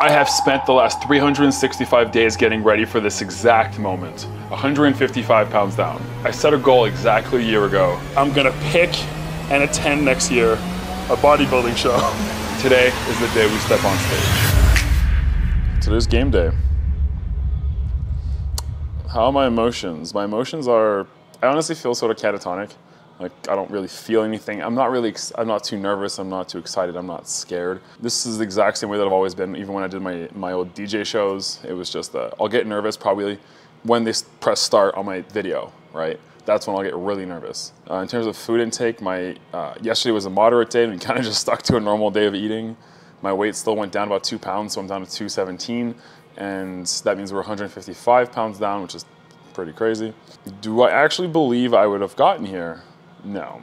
I have spent the last 365 days getting ready for this exact moment. 155 pounds down. I set a goal exactly a year ago. I'm gonna pick and attend next year a bodybuilding show. Today is the day we step on stage. Today's game day. How are my emotions? My emotions are, I honestly feel sort of catatonic. Like, I don't really feel anything. I'm not too nervous, I'm not too excited, I'm not scared. This is the exact same way that I've always been, even when I did my old DJ shows. It was just, I'll get nervous probably when they press start on my video, right? That's when I'll get really nervous. In terms of food intake, yesterday was a moderate day and we kind of just stuck to a normal day of eating. My weight still went down about 2 pounds, so I'm down to 217. And that means we're 155 pounds down, which is pretty crazy. Do I actually believe I would have gotten here? No.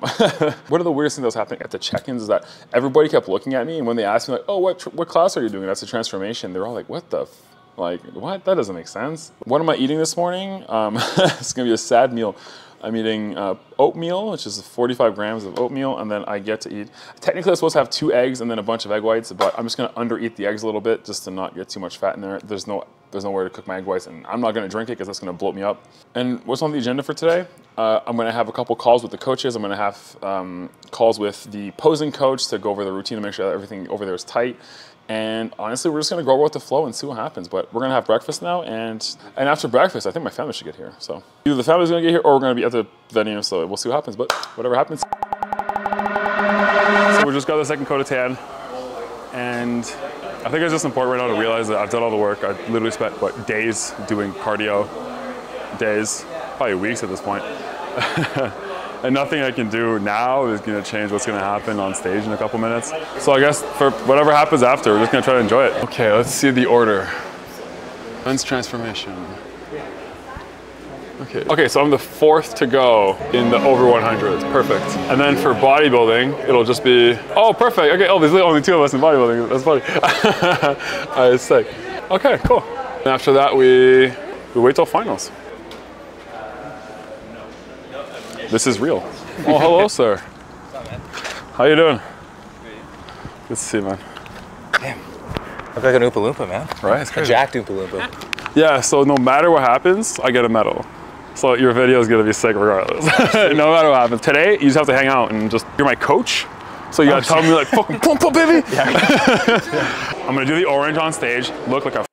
One of the weirdest things that was happening at the check-ins is that everybody kept looking at me, and when they asked me like, oh, what class are you doing? That's a transformation. They're all like, what the like, what? That doesn't make sense. What am I eating this morning? It's gonna be a sad meal. I'm eating oatmeal, which is 45 grams of oatmeal, and then I get to eat, technically I'm supposed to have 2 eggs and then a bunch of egg whites, but I'm just gonna under-eat the eggs a little bit just to not get too much fat in there. There's nowhere to cook my egg whites, and I'm not gonna drink it because that's gonna bloat me up. And what's on the agenda for today? I'm gonna have a couple calls with the coaches. I'm gonna have calls with the posing coach to go over the routine to make sure that everything over there is tight. And honestly, we're just gonna go with the flow and see what happens. But we're gonna have breakfast now, and after breakfast, I think my family should get here. So either the family's gonna get here or we're gonna be at the venue, so we'll see what happens, but whatever happens. So we just got the second coat of tan, and I think it's just important right now to realize that I've done all the work. I literally spent, what, days doing cardio, days, probably weeks at this point. And nothing I can do now is gonna change what's gonna happen on stage in a couple minutes. So I guess for whatever happens after, we're just gonna try to enjoy it. Okay, let's see the order. Men's transformation. Okay, so I'm the 4th to go in the over 100s, perfect. And then for bodybuilding, it'll just be, oh, perfect, okay, oh, there's only 2 of us in bodybuilding, that's funny. All right, sick. Okay, cool. And after that, we wait till finals. This is real. Oh, hello, sir. What's up, man? How you doing? Good to see you, man. Damn. I look like an Oompa Loompa, man. Right, it's crazy. A jacked Oompa Loompa. Yeah, so no matter what happens, I get a medal. So your video is gonna be sick regardless. No matter what happens. Today, you just have to hang out and just, you're my coach. So you gotta tell me like, fucking pump up, baby. Yeah. I'm gonna do the orange on stage, look like a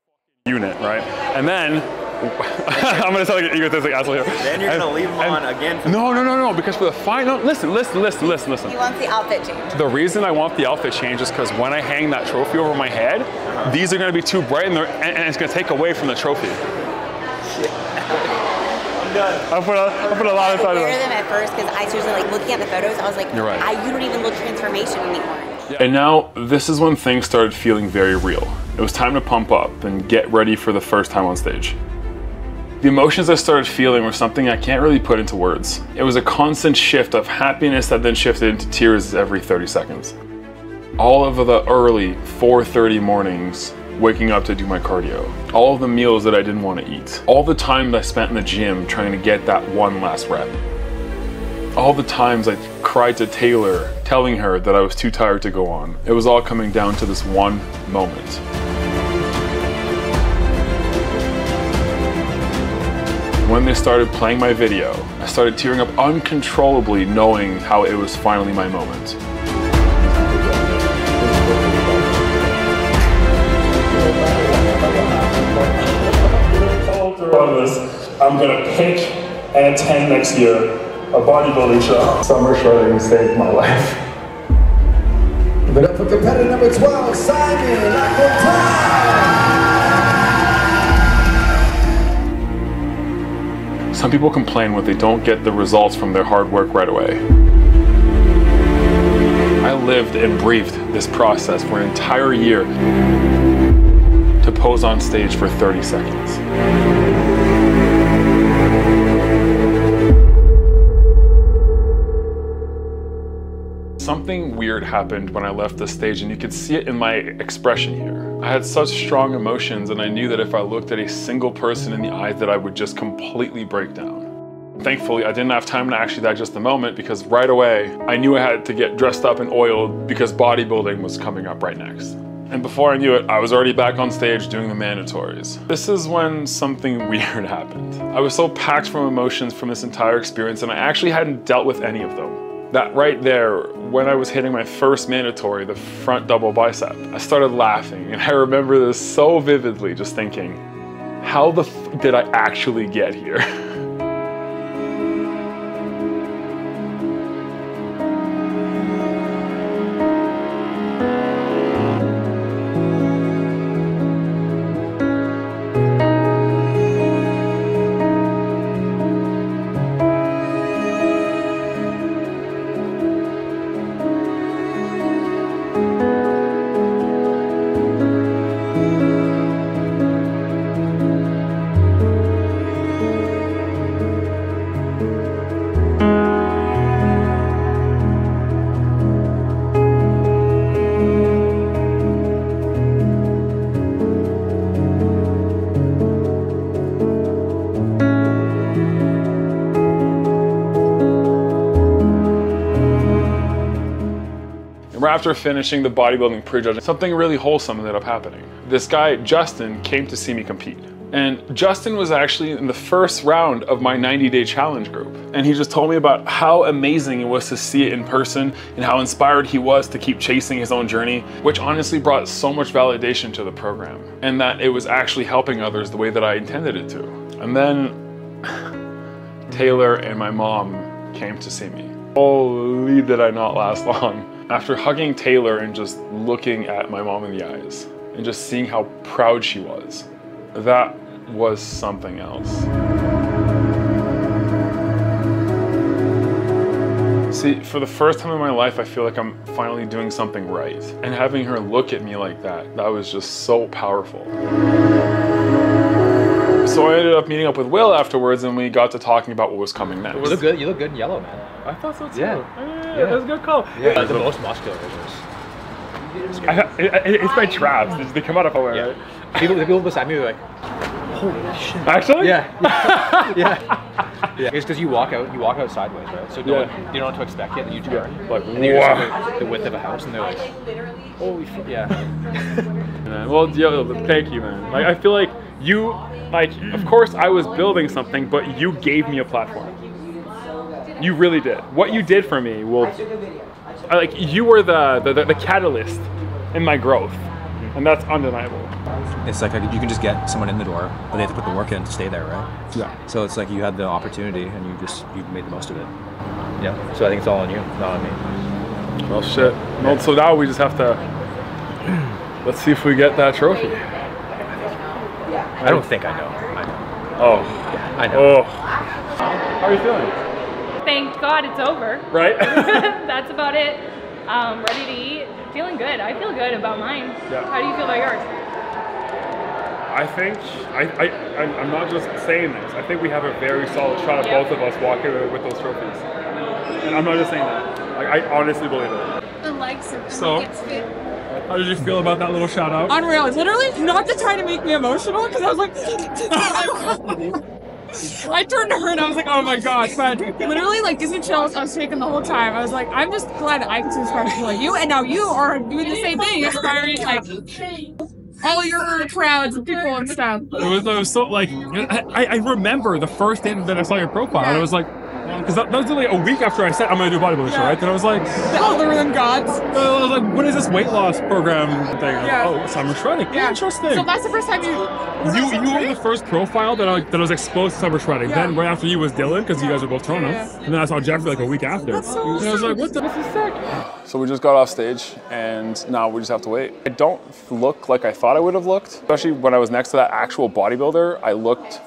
unit, right? And then, I'm gonna sound like an egotistic asshole here. Then you're gonna leave them on again. No, because for the final, listen. He wants the outfit change. The reason I want the outfit change is because when I hang that trophy over my head, these are gonna be too bright and it's gonna take away from the trophy. Shit. I'm done. I put a lot of time in I wear them at first because I seriously, like, looking at the photos, I was like, you're right. You don't even look transformation in the orange. Yeah. And now, this is when things started feeling very real. It was time to pump up and get ready for the first time on stage. The emotions I started feeling were something I can't really put into words. It was a constant shift of happiness that then shifted into tears every 30 seconds. All of the early 4:30 mornings, waking up to do my cardio. All of the meals that I didn't want to eat. All the time that I spent in the gym trying to get that one last rep. All the times I cried to Taylor, telling her that I was too tired to go on. It was all coming down to this one moment. When they started playing my video, I started tearing up uncontrollably, knowing how it was finally my moment. On this, I'm gonna pick and attend next year a bodybuilding show. Summer Shredding saved my life. Give it up for competitor number 12, Simon. Some people complain when they don't get the results from their hard work right away. I lived and breathed this process for an entire year to pose on stage for 30 seconds. Something weird happened when I left the stage, and you could see it in my expression here. I had such strong emotions, and I knew that if I looked at a single person in the eyes that I would just completely break down. Thankfully, I didn't have time to actually digest the moment, because right away, I knew I had to get dressed up and oiled because bodybuilding was coming up right next. And before I knew it, I was already back on stage doing the mandatories. This is when something weird happened. I was so packed from emotions from this entire experience, and I actually hadn't dealt with any of them. That right there, when I was hitting my first mandatory, the front double bicep, I started laughing, and I remember this so vividly, just thinking, how the f did I actually get here? After finishing the bodybuilding pre-judging, something really wholesome ended up happening. This guy, Justin, came to see me compete. And Justin was actually in the first round of my 90-day challenge group. And he just told me about how amazing it was to see it in person and how inspired he was to keep chasing his own journey, which honestly brought so much validation to the program. And that it was actually helping others the way that I intended it to. And then Taylor and my mom came to see me. Holy did I not last long. After hugging Taylor and just looking at my mom in the eyes and just seeing how proud she was, that was something else. See, for the first time in my life, I feel like I'm finally doing something right. And having her look at me like that was just so powerful. So I ended up meeting up with Will afterwards, and we got to talking about what was coming next. You look good. You look good in yellow, man. I thought so too. Yeah, That was a good call. Yeah, the most muscular. It's my traps. They come out of nowhere. Yeah. Right? The people beside me were like, "Holy shit!" Actually? Yeah. Yeah. It's because you walk out sideways, right? So you don't know what to expect yet. Then you turn, like, and you're just the width of a house, and they're like, "Holy shit!" Yeah. Well, thank you, man. Like, I feel like you, of course, I was building something, but you gave me a platform. You really did. What you did for me you were the catalyst in my growth, and that's undeniable. It's like you can just get someone in the door, but they have to put the work in to stay there, right? Yeah. So it's like you had the opportunity, and you made the most of it. Yeah. So I think it's all on you, not on me. Well, shit. Well, so now we just have to, let's see if we get that trophy. I don't think I know. I know. Oh. Yeah, I know. Oh. How are you feeling? Thank God it's over. Right? That's about it. Ready to eat. Feeling good. I feel good about mine. Yeah. How do you feel about yours? I think, I'm not just saying this, I think we have a very solid shot of both of us walking away with those trophies. And I'm not just saying that. I honestly believe it. The legs are So, how did you feel about that little shout out? unreal. Literally, not to try to make me emotional, because I was like, I turned to her and I was like, oh my gosh, but literally, like, Disney chills, I was shaking the whole time. I was like, I'm just glad I can inspire people like you, and now you are doing the same thing, inspiring, like, all your crowds of people and stuff. It was so, like, I remember the first day that I saw your profile, and I was like, because that was literally a week after I said I'm going to do a bodybuilding show, right? Then I was like, The algorithm gods. I was like, what is this weight loss program thing? Yeah. Oh, Summer Shredding. Yeah. Interesting. So that's the first time you were the first profile that I was exposed to Summer Shredding. Yeah. Then right after you was Dylan, because you guys were both Toronto. Yeah. And then I saw Jeffrey like a week after. That's so and I was like, what the? This is sick. So we just got off stage, and now we just have to wait. I don't look like I thought I would have looked. Especially when I was next to that actual bodybuilder, I looked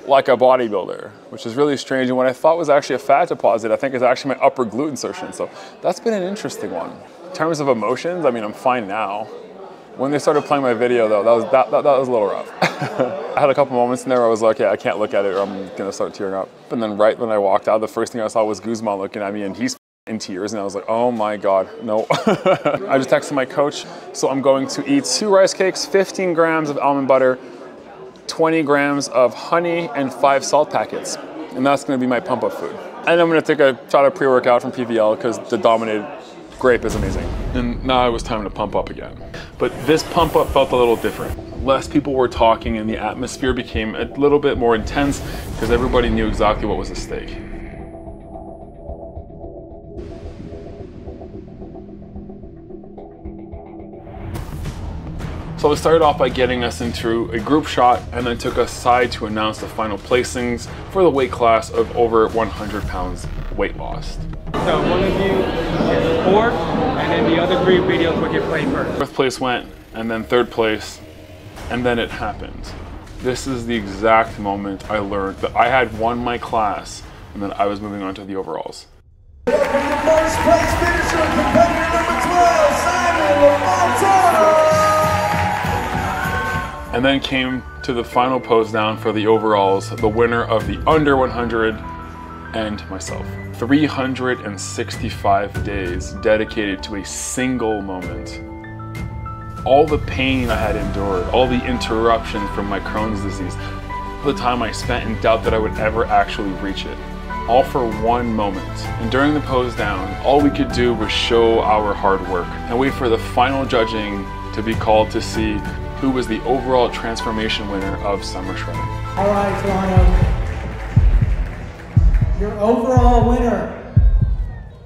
like a bodybuilder, which is really strange. And what I thought was actually a fat deposit, I think is actually my upper glute insertion. So that's been an interesting one. In terms of emotions, I mean, I'm fine now. When they started playing my video though, that was a little rough. I had a couple moments in there where I was like, yeah, I can't look at it or I'm gonna start tearing up. And then right when I walked out, the first thing I saw was Guzman looking at me, and he's in tears, and I was like, oh my God, no. I just texted my coach, so I'm going to eat 2 rice cakes, 15 grams of almond butter, 20 grams of honey, and 5 salt packets. And that's gonna be my pump up food. And I'm gonna take a shot of pre-workout from PVL because the Dominated grape is amazing. And Now it was time to pump up again. But this pump up felt a little different. Less people were talking and the atmosphere became a little bit more intense because everybody knew exactly what was at stake. So it started off by getting us into a group shot and then took us aside to announce the final placings for the weight class of over 100 pounds weight lost. So one of you gets fourth, and then the other 3 videos will get played first. Fourth place went, and then third place, and then it happened. This is the exact moment I learned that I had won my class and then I was moving on to the overalls. Welcome to first place finisher, competitor number 12, Simon Montana. And then came to the final pose down for the overalls, the winner of the under 100 and myself. 365 days dedicated to a single moment. All the pain I had endured, all the interruptions from my Crohn's disease, the time I spent in doubt that I would ever actually reach it, all for one moment. And during the pose down, all we could do was show our hard work and wait for the final judging to be called to see who was the overall transformation winner of Summer Shredding. All right, Toronto. Your overall winner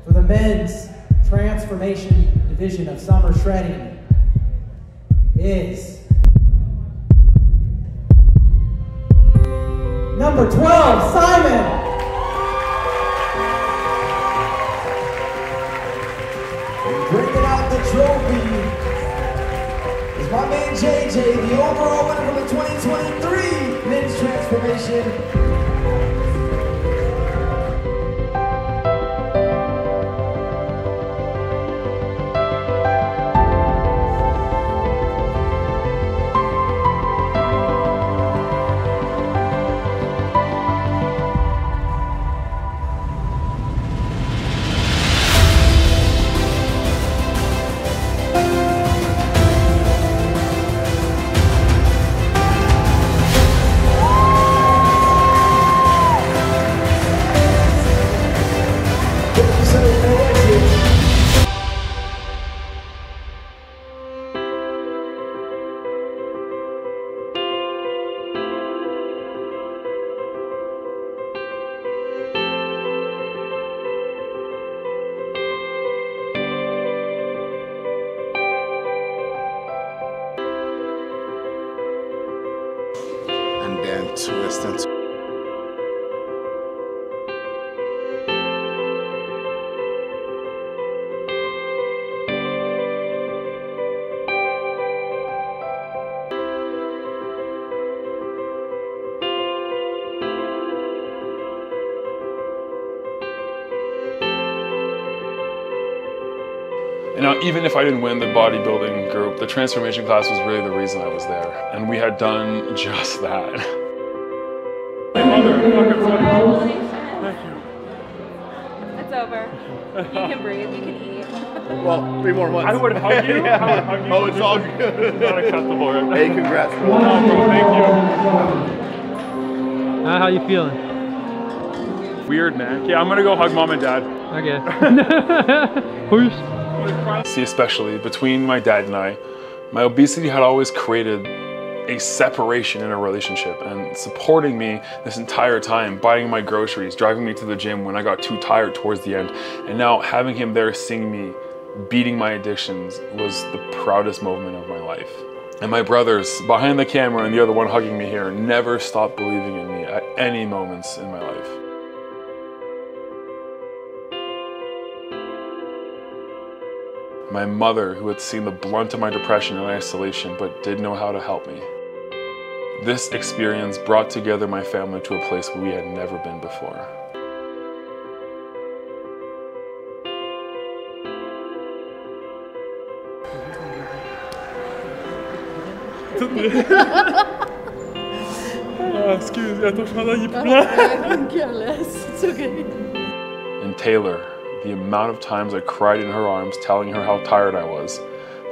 for the men's transformation division of Summer Shredding is number 12, Simon. Bringing out the trophy is my man JJ, the overall winner from the 2023 Men's Transformation. Twist and now, even if I didn't win the bodybuilding group, the transformation class was really the reason I was there. And we had done just that. Thank you. It's over. You can breathe, you can eat. well, 3 more months. I would hug you. Yeah. I would hug you. Oh, it's all good. It's not acceptable right now. Hey, congrats, bro. Oh, bro, thank How you feeling? you. Weird, man. Yeah, I'm gonna go hug mom and dad. Okay. Who's? See, especially between my dad and I, my obesity had always created a separation in a relationship, and supporting me this entire time, buying my groceries, driving me to the gym when I got too tired towards the end, and now having him there seeing me beating my addictions was the proudest moment of my life. And my brothers behind the camera and the other one hugging me here never stopped believing in me at any moments in my life. My mother, who had seen the blunt of my depression and isolation but didn't know how to help me. This experience brought together my family to a place we had never been before. Excuse me, I don't know you It's okay. And Taylor, the amount of times I cried in her arms telling her how tired I was,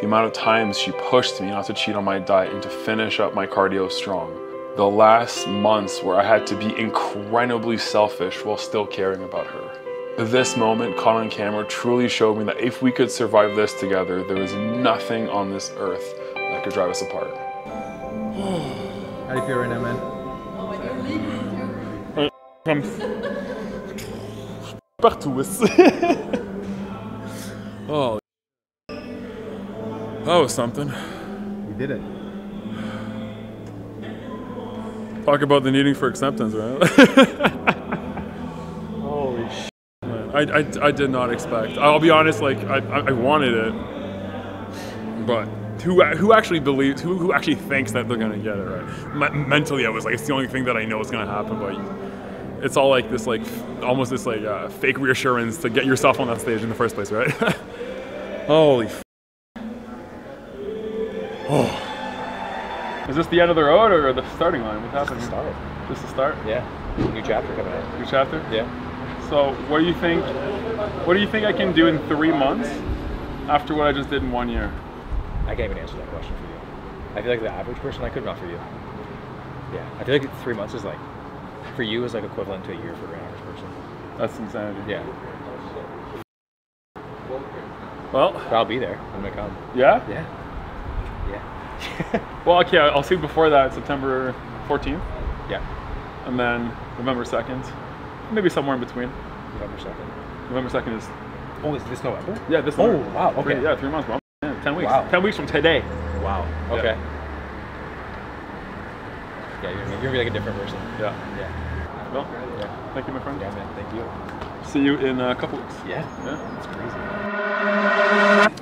the amount of times she pushed me not to cheat on my diet and to finish up my cardio strong. The last months where I had to be incredibly selfish while still caring about her. This moment caught on camera truly showed me that if we could survive this together, there is nothing on this earth that could drive us apart. How do you feel right now, man? Oh, that was something. You did it. Talk about the needing for acceptance, right? Holy shit. I did not expect. I'll be honest, like I wanted it, but who actually believes? Who actually thinks that they're gonna get it right? Mentally, I was like, it's the only thing that I know is gonna happen, but it's all like this, like almost this like fake reassurance to get yourself on that stage in the first place, right? Holy. Oh. Is this the end of the road or the starting line? What's happening? Start. Just the start? Yeah. New chapter coming out. New chapter? Yeah. So what do you think? What do you think I can do in 3 months after what I just did in 1 year? I can't even answer that question for you. I feel like the average person I could, not for you. Yeah. I feel like 3 months is like, for you is like equivalent to a year for an average person. That's insanity. Yeah. Well, but I'll be there when I come. Yeah? Yeah. Yeah. Well, okay, I'll see Before that, September 14th. Yeah. And then November 2nd. Maybe somewhere in between. November 2nd. November 2nd is... Oh, is this November? Yeah, this November. Oh, wow, okay. 3 months, bro. Yeah, 10 weeks. Wow. 10 weeks from today. Wow. Okay. Yeah, you're gonna be like a different person. Yeah. Yeah. Well, yeah. Thank you, my friend. Yeah, man. Thank you. See you in a couple weeks. Yeah. Yeah. That's crazy.